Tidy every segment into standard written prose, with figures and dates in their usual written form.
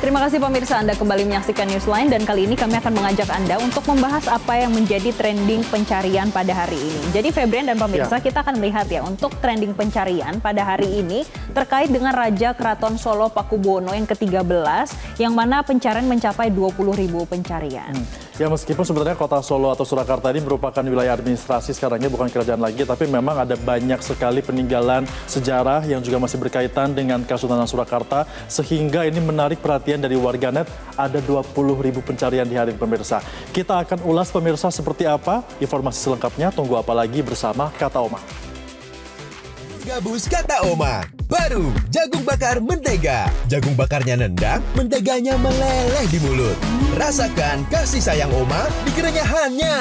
Terima kasih pemirsa, Anda kembali menyaksikan Newsline dan kali ini kami akan mengajak Anda untuk membahas apa yang menjadi trending pencarian pada hari ini. Jadi Febrian dan pemirsa, kita akan melihat ya untuk trending pencarian pada hari ini terkait dengan Raja Keraton Solo Pakubuwono yang ke-13 yang mana pencarian mencapai 20.000 pencarian. Ya, meskipun sebenarnya kota Solo atau Surakarta ini merupakan wilayah administrasi sekarangnya, bukan kerajaan lagi, tapi memang ada banyak sekali peninggalan sejarah yang juga masih berkaitan dengan Kasunanan Surakarta, sehingga ini menarik perhatian dari warganet. Ada 20.000 pencarian di hari ini, pemirsa. Kita akan ulas pemirsa seperti apa, informasi selengkapnya, tunggu apa lagi bersama Kata Oma. Gabus Kata Oma. Baru jagung bakar mentega. Jagung bakarnya nendang, menteganya meleleh di mulut. Rasakan kasih sayang Oma di kerenyahannya.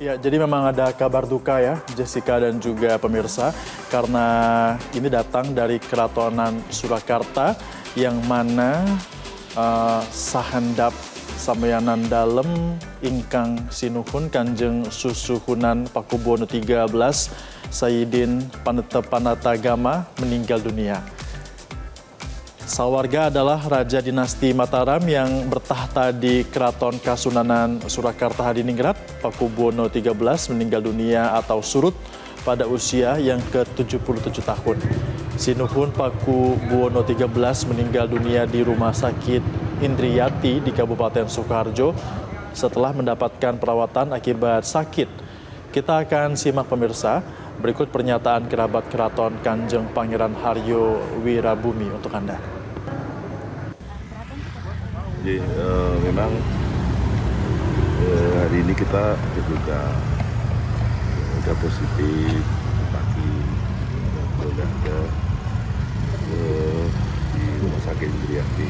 Ya, jadi memang ada kabar duka ya, Jessica dan juga pemirsa, karena ini datang dari Keratonan Surakarta yang mana sahandap sameyanan dalem ingkang sinuhun Kanjeng Susuhunan Pakubuwono 13 Sayyidin Panatagama meninggal dunia. Sawarga adalah Raja Dinasti Mataram yang bertahta di Keraton Kasunanan Surakarta Hadiningrat. Pakubuwono 13 meninggal dunia atau surut pada usia yang ke-77 tahun. Sinuhun Pakubuwono 13 meninggal dunia di Rumah Sakit Indriyati di Kabupaten Sukoharjo setelah mendapatkan perawatan akibat sakit. Kita akan simak pemirsa, berikut pernyataan kerabat keraton Kanjeng Pangeran Haryo Wirabumi untuk Anda. Jadi memang hari ini kita juga udah positif pagi, udah ada di Rumah Sakit Indriyati.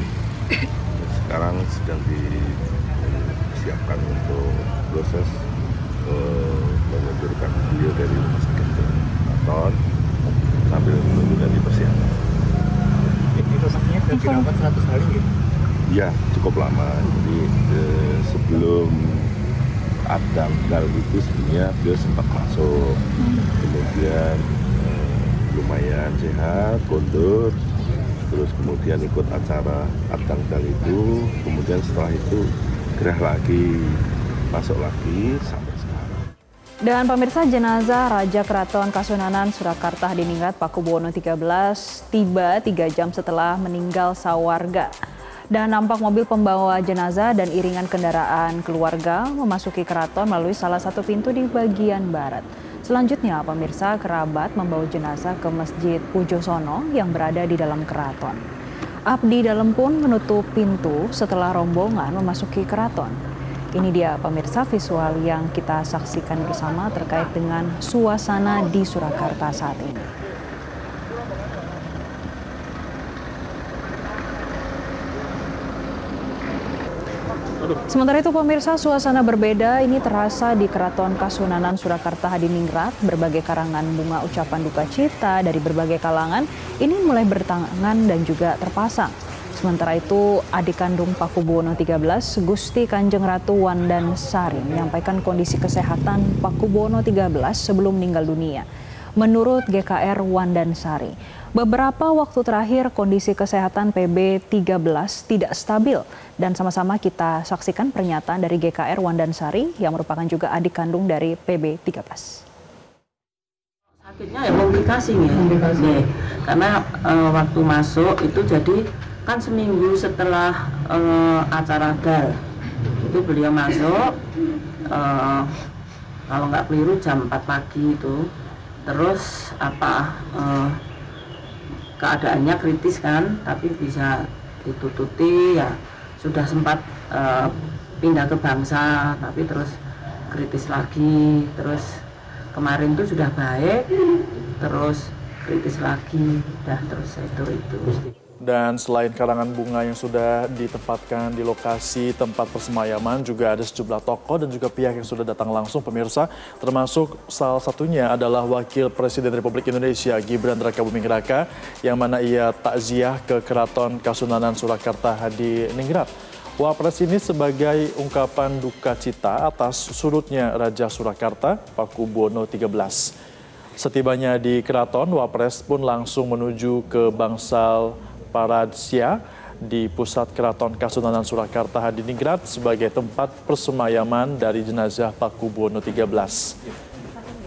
Sekarang sedang disiapkan untuk proses mengundurkan beliau dari Rumah Sakit Keraton sambil menunggu dari persiapan. Prosesnya dirawat 100 hari gitu? Ya, cukup lama. Jadi sebelum Adam Dal itu sebenarnya beliau sempat masuk, kemudian lumayan sehat, kondur, terus kemudian ikut acara Adam Dal itu, kemudian setelah itu gerah lagi, masuk lagi sampai sekarang. Dan pemirsa, jenazah Raja Keraton Kasunanan Surakarta Hadiningrat Pakubuwono 13 tiba 3 jam setelah meninggal sawarga. Dan nampak mobil pembawa jenazah dan iringan kendaraan keluarga memasuki keraton melalui salah satu pintu di bagian barat. Selanjutnya, pemirsa, kerabat membawa jenazah ke Masjid Pujosono yang berada di dalam keraton. Abdi dalam pun menutup pintu setelah rombongan memasuki keraton. Ini dia pemirsa visual yang kita saksikan bersama terkait dengan suasana di Surakarta saat ini. Sementara itu pemirsa, suasana berbeda ini terasa di Keraton Kasunanan Surakarta Hadiningrat. Berbagai karangan bunga ucapan duka cita dari berbagai kalangan ini mulai bertangan dan juga terpasang. Sementara itu, adik kandung Pakubuwono 13, Gusti Kanjeng Ratu Wandansari menyampaikan kondisi kesehatan Pakubuwono 13 sebelum meninggal dunia. Menurut GKR Wandansari, beberapa waktu terakhir kondisi kesehatan PB 13 tidak stabil dan sama-sama kita saksikan pernyataan dari GKR Wandansari yang merupakan juga adik kandung dari PB 13. Sakitnya ya komplikasi ya, karena waktu masuk itu jadi kan seminggu setelah acara DAL itu beliau masuk kalau nggak keliru jam 4 pagi itu. Terus keadaannya kritis kan, tapi bisa ditututi ya, sudah sempat pindah ke bangsa, tapi terus kritis lagi, terus kemarin tuh sudah baik, terus kritis lagi, udah terus itu. Dan selain karangan bunga yang sudah ditempatkan di lokasi tempat persemayaman, juga ada sejumlah tokoh dan juga pihak yang sudah datang langsung, pemirsa, termasuk salah satunya adalah Wakil Presiden Republik Indonesia Gibran Rakabuming Raka, yang mana ia takziah ke Keraton Kasunanan Surakarta Hadiningrat. Wapres ini sebagai ungkapan duka cita atas surutnya Raja Surakarta Pakubuwono XIII. Setibanya di keraton, Wapres pun langsung menuju ke Bangsal Paradsia di pusat Keraton Kasunanan Surakarta Hadiningrat sebagai tempat persemayaman dari jenazah Pakubuwono XIII.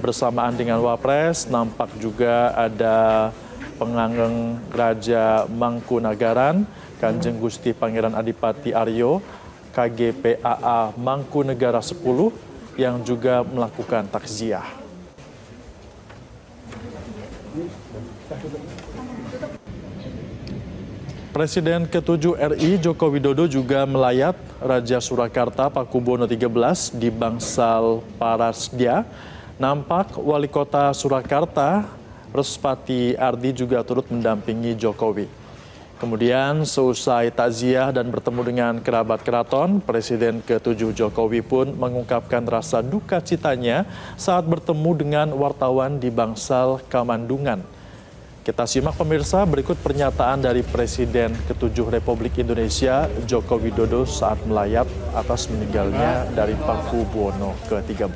Bersamaan dengan Wapres, nampak juga ada Pengangeng Raja Mangkunagaran, Kanjeng Gusti Pangeran Adipati Aryo, KGPAA Mangkunegara 10 yang juga melakukan takziah. Presiden ke-7 RI Joko Widodo juga melayat Raja Surakarta Pakubuwono XIII di Bangsal Paradsia. Nampak Wali Kota Surakarta Respati Ardi juga turut mendampingi Jokowi. Kemudian seusai takziah dan bertemu dengan kerabat keraton, Presiden ke-7 Jokowi pun mengungkapkan rasa duka citanya saat bertemu dengan wartawan di Bangsal Kamandungan. Kita simak pemirsa berikut pernyataan dari Presiden ke-7 Republik Indonesia Joko Widodo saat melayat atas meninggalnya dari Pakubuwono ke-13.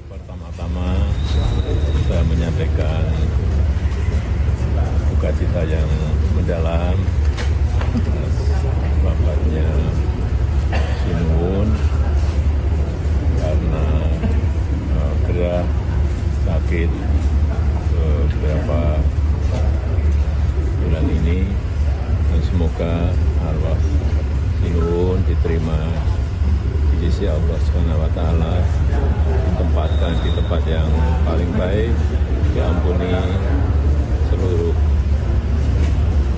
Pertama-tama saya menyampaikan duka cita yang mendalam atas wafatnya Sinuwun karena gerah sakit beberapa bulan ini, dan semoga arwah Sinuwun diterima di sisi Allah SWT, ditempatkan di tempat yang paling baik, diampuni seluruh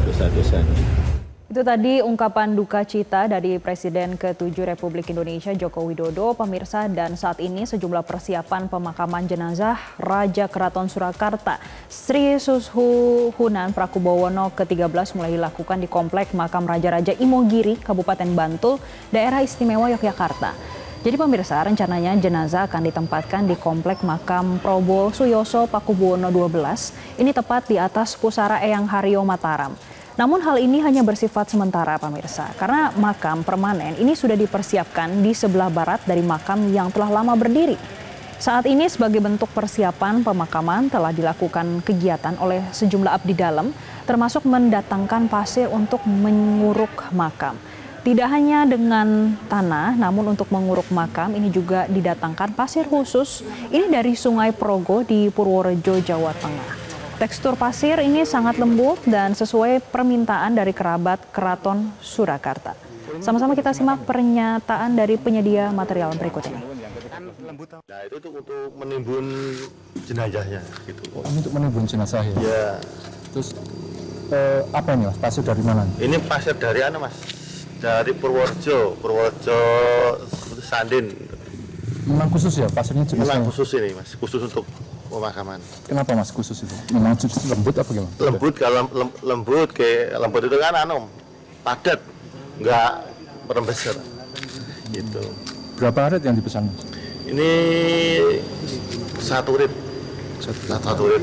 dosa-dosanya. Itu tadi ungkapan duka cita dari Presiden ke-7 Republik Indonesia Joko Widodo, pemirsa, dan saat ini sejumlah persiapan pemakaman jenazah Raja Keraton Surakarta Sri Susuhunan Pakubuwono ke-13 mulai dilakukan di Komplek Makam Raja-Raja Imogiri, Kabupaten Bantul, Daerah Istimewa Yogyakarta. Jadi pemirsa, rencananya jenazah akan ditempatkan di Komplek Makam Probo Suyoso Pakubuwono XII, ini tepat di atas Pusara Eyang Haryo Mataram. Namun hal ini hanya bersifat sementara pemirsa, karena makam permanen ini sudah dipersiapkan di sebelah barat dari makam yang telah lama berdiri. Saat ini sebagai bentuk persiapan pemakaman telah dilakukan kegiatan oleh sejumlah abdi dalam, termasuk mendatangkan pasir untuk menguruk makam. Tidak hanya dengan tanah, namun untuk menguruk makam ini juga didatangkan pasir khusus, ini dari Sungai Progo di Purworejo, Jawa Tengah. Tekstur pasir ini sangat lembut dan sesuai permintaan dari kerabat Keraton Surakarta. Sama-sama kita simak pernyataan dari penyedia material berikut ini. Nah, itu untuk menimbun jenazahnya gitu. Oh, ini untuk menimbun jenazah ya? Ya. Terus apa ini Mas? Pasir dari mana? Ini pasir dari Mas? Dari Purworejo Sandin. Memang khusus ya pasirnya jenisnya? Memang khusus ini Mas, khusus untuk pemakaman. Kenapa Mas khusus itu? Memang lembut apa gimana? Lembut, kalau lembut itu kan padat, nggak merembesar gitu. Berapa rit yang dipesan Mas? Ini satu rit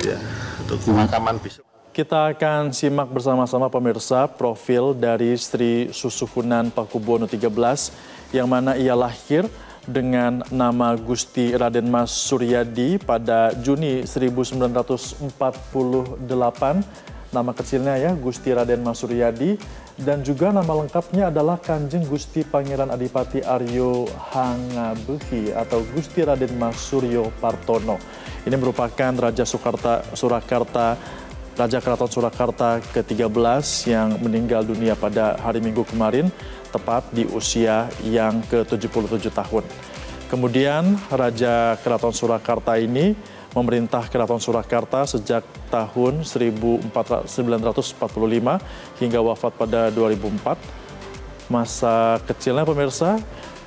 ya untuk pemakaman besok. Kita akan simak bersama-sama pemirsa profil dari Sri Susuhunan Pakubuwono XIII yang mana ia lahir dengan nama Gusti Raden Mas Suryadi pada Juni 1948. Nama kecilnya ya Gusti Raden Mas Suryadi, dan juga nama lengkapnya adalah Kanjeng Gusti Pangeran Adipati Aryo Hangabehi atau Gusti Raden Mas Suryo Partono. Ini merupakan Raja Surakarta, Raja Keraton Surakarta ke-13 yang meninggal dunia pada hari Minggu kemarin, tepat di usia yang ke-77 tahun. Kemudian Raja Keraton Surakarta ini memerintah Keraton Surakarta sejak tahun 1945 hingga wafat pada 2004. Masa kecilnya pemirsa,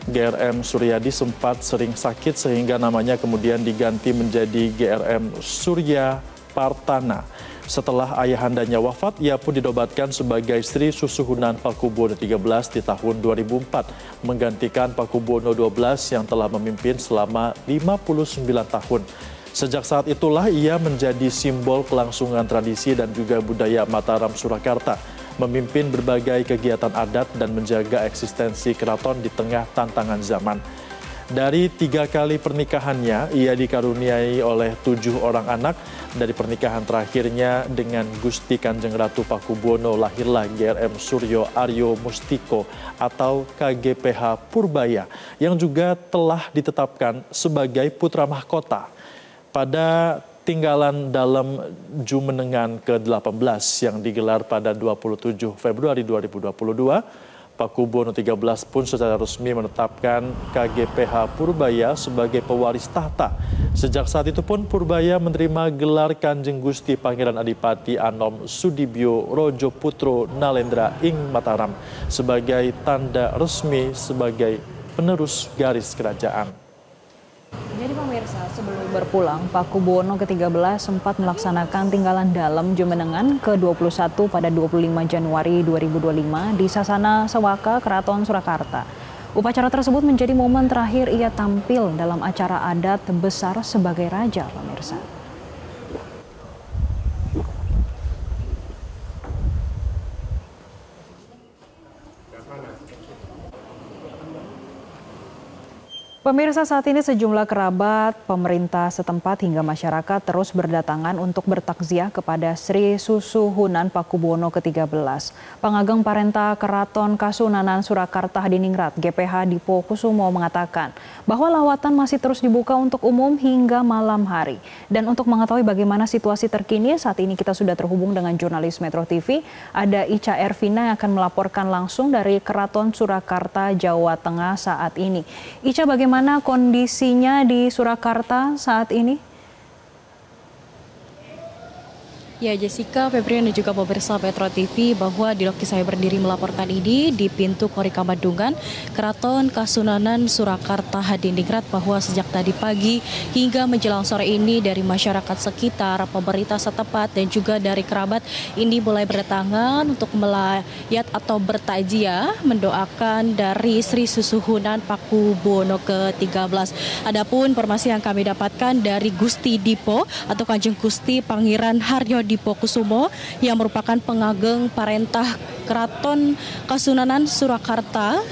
GRM Suryadi sempat sering sakit sehingga namanya kemudian diganti menjadi GRM Surya Partana. Setelah ayahandanya wafat, ia pun dinobatkan sebagai Sri Susuhunan Pakubuwono XIII di tahun 2004, menggantikan Pakubuwono XII yang telah memimpin selama 59 tahun. Sejak saat itulah ia menjadi simbol kelangsungan tradisi dan juga budaya Mataram Surakarta, memimpin berbagai kegiatan adat dan menjaga eksistensi keraton di tengah tantangan zaman. Dari 3 kali pernikahannya, ia dikaruniai oleh 7 orang anak. Dari pernikahan terakhirnya dengan Gusti Kanjeng Ratu Pakubuwono lahirlah GRM Suryo Aryo Mustiko atau KGPH Purbaya yang juga telah ditetapkan sebagai putra mahkota. Pada tinggalan dalam Jumenengan ke-18 yang digelar pada 27 Februari 2022, Pakubuwono XIII pun secara resmi menetapkan KGPH Purbaya sebagai pewaris tahta. Sejak saat itu pun Purbaya menerima gelar Kanjeng Gusti Pangeran Adipati Anom Sudibyo Rojo Putro Nalendra ing Mataram sebagai tanda resmi sebagai penerus garis kerajaan. Jadi pemirsa, sebelum berpulang, Pakubuwono ke-13 sempat melaksanakan tinggalan dalam Jumenengan ke-21 pada 25 Januari 2025 di Sasana Sewaka, Keraton Surakarta. Upacara tersebut menjadi momen terakhir ia tampil dalam acara adat besar sebagai raja, pemirsa. Pemirsa, saat ini sejumlah kerabat, pemerintah setempat hingga masyarakat terus berdatangan untuk bertakziah kepada Sri Susuhunan Pakubuwono ke-13. Pengageng Parenta Keraton Kasunanan Surakarta Hadiningrat GPH Dipo Kusumo mengatakan bahwa lawatan masih terus dibuka untuk umum hingga malam hari. Dan untuk mengetahui bagaimana situasi terkini, saat ini kita sudah terhubung dengan jurnalis Metro TV. Ada Ica Ervina yang akan melaporkan langsung dari Keraton Surakarta, Jawa Tengah saat ini. Ica, bagaimana kondisinya di Surakarta saat ini? Ya, Jessica, Febrian dan juga pemirsa Metro TV, bahwa di lokasi saya berdiri melaporkan ini di pintu Kori Kamandungan Keraton Kasunanan Surakarta Hadiningrat, bahwa sejak tadi pagi hingga menjelang sore ini dari masyarakat sekitar, pemerintah setempat dan juga dari kerabat ini mulai berdatangan untuk melayat atau bertakziah mendoakan dari Sri Susuhunan Pakubuwono ke-13. Adapun informasi yang kami dapatkan dari Gusti Dipo atau Kanjeng Gusti Pangeran Haryo Dipo Kusumo yang merupakan pengageng Parentah Keraton Kasunanan Surakarta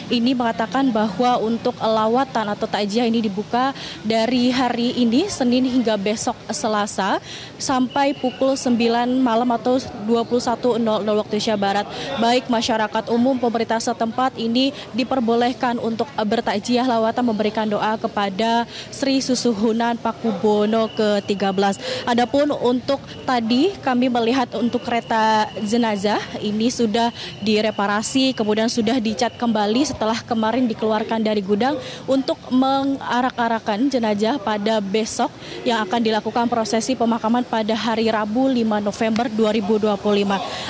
ini mengatakan bahwa untuk lawatan atau takziah ini dibuka dari hari ini Senin hingga besok Selasa sampai pukul 9 malam atau 21.00 waktu Indonesia Barat. Baik masyarakat umum, pemerintah setempat ini diperbolehkan untuk bertakziah lawatan memberikan doa kepada Sri Susuhunan Pakubuwono ke-13. Adapun untuk tadi kami melihat untuk kereta jenazah ini sudah direparasi, kemudian sudah dicat kembali setelah kemarin dikeluarkan dari gudang untuk mengarak-arakan jenazah pada besok yang akan dilakukan prosesi pemakaman pada hari Rabu 5 November 2025.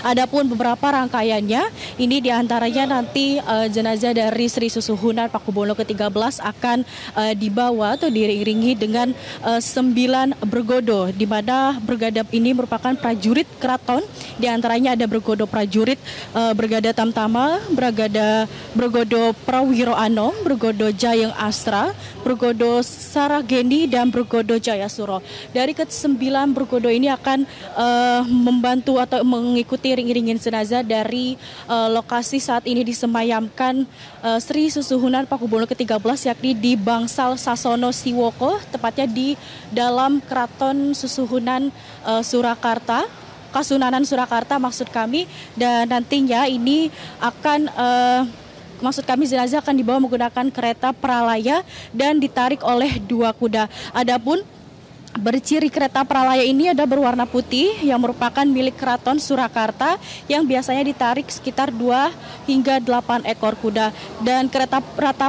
Adapun beberapa rangkaiannya ini diantaranya nanti jenazah dari Sri Susuhunan Pakubuwono ke-13 akan dibawa atau diiringi dengan 9 bergodo, di mana bergada ini merupakan prajurit keraton. Diantaranya ada bergodo prajurit Brigada Tamtama, bergodo Prawiro Anom, bergodo Jayeng Astra, bergodo Sarageni, dan bergodo Jayasuro. Dari ke-9 bergodo ini akan membantu atau mengikuti iring-iringan jenazah dari lokasi saat ini disemayamkan Sri Susuhunan Pakubuwono ke-13, yakni di Bangsal Sasono Siwoko, tepatnya di dalam Keraton Susuhunan Surakarta. Kasunanan Surakarta maksud kami, dan nantinya ini akan jenazah akan dibawa menggunakan kereta pralaya dan ditarik oleh 2 kuda. Adapun berciri kereta pralaya ini ada berwarna putih yang merupakan milik Keraton Surakarta yang biasanya ditarik sekitar 2 hingga 8 ekor kuda. Dan kereta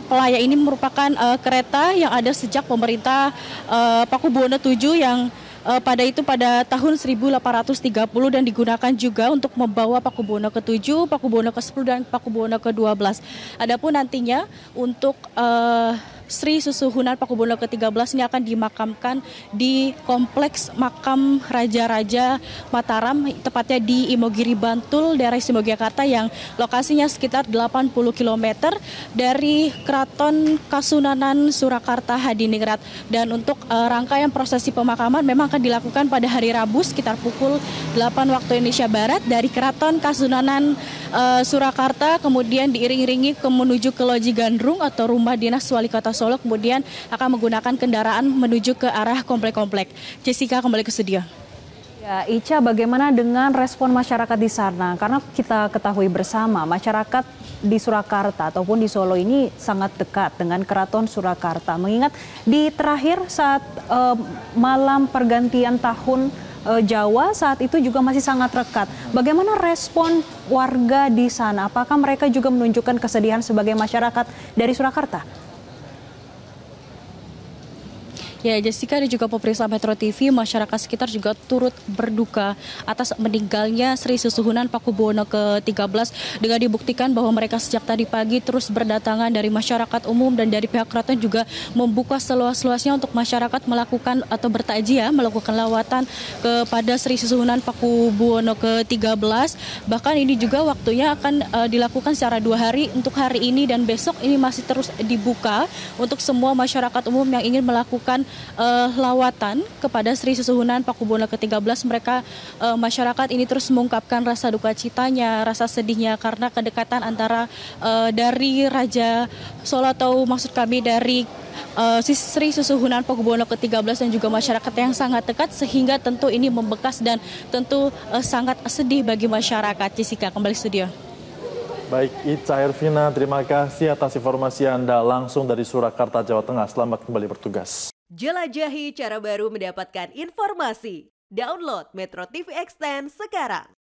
pralaya ini merupakan kereta yang ada sejak pemerintah Pakubuwono VII yang pada tahun 1830 dan digunakan juga untuk membawa Pakubuwono ke-7, Pakubuwono ke-10 dan Pakubuwono ke-12. Adapun nantinya untuk Sri Susuhunan Pakubuwono ke-13 ini akan dimakamkan di kompleks makam Raja-Raja Mataram, tepatnya di Imogiri Bantul, daerah Istimewa Yogyakarta yang lokasinya sekitar 80 km dari Keraton Kasunanan Surakarta Hadiningrat. Dan untuk rangkaian prosesi pemakaman memang akan dilakukan pada hari Rabu sekitar pukul 8 waktu Indonesia Barat dari Keraton Kasunanan Surakarta, kemudian diiring-iringi menuju ke Loji Gandrung atau rumah dinas Wali Kota Solo, kemudian akan menggunakan kendaraan menuju ke arah komplek-komplek. Jessica, kembali ke studio. Ya, Ica, bagaimana dengan respon masyarakat di sana? Karena kita ketahui bersama masyarakat di Surakarta ataupun di Solo ini sangat dekat dengan Keraton Surakarta. Mengingat di terakhir saat malam pergantian tahun Jawa saat itu juga masih sangat rekat. Bagaimana respon warga di sana? Apakah mereka juga menunjukkan kesedihan sebagai masyarakat dari Surakarta? Ya, Jessica dan juga pemirsa Metro TV, masyarakat sekitar juga turut berduka atas meninggalnya Sri Susuhunan Pakubuwono ke-13 dengan dibuktikan bahwa mereka sejak tadi pagi terus berdatangan dari masyarakat umum dan dari pihak keraton juga membuka seluas-luasnya untuk masyarakat melakukan atau bertakziah, melakukan lawatan kepada Sri Susuhunan Pakubuwono ke-13. Bahkan ini juga waktunya akan dilakukan secara 2 hari, untuk hari ini dan besok ini masih terus dibuka untuk semua masyarakat umum yang ingin melakukan lawatan kepada Sri Susuhunan Pakubuwono ke-13. Mereka masyarakat ini terus mengungkapkan rasa duka citanya, rasa sedihnya karena kedekatan antara dari Raja Solo atau maksud kami dari Sri Susuhunan Pakubuwono ke-13 dan juga masyarakat yang sangat dekat, sehingga tentu ini membekas dan tentu sangat sedih bagi masyarakat. Jessica, kembali studio. Baik, Ica Hervina, terima kasih atas informasi Anda langsung dari Surakarta, Jawa Tengah. Selamat kembali bertugas. Jelajahi cara baru mendapatkan informasi. Download Metro TV Extend sekarang.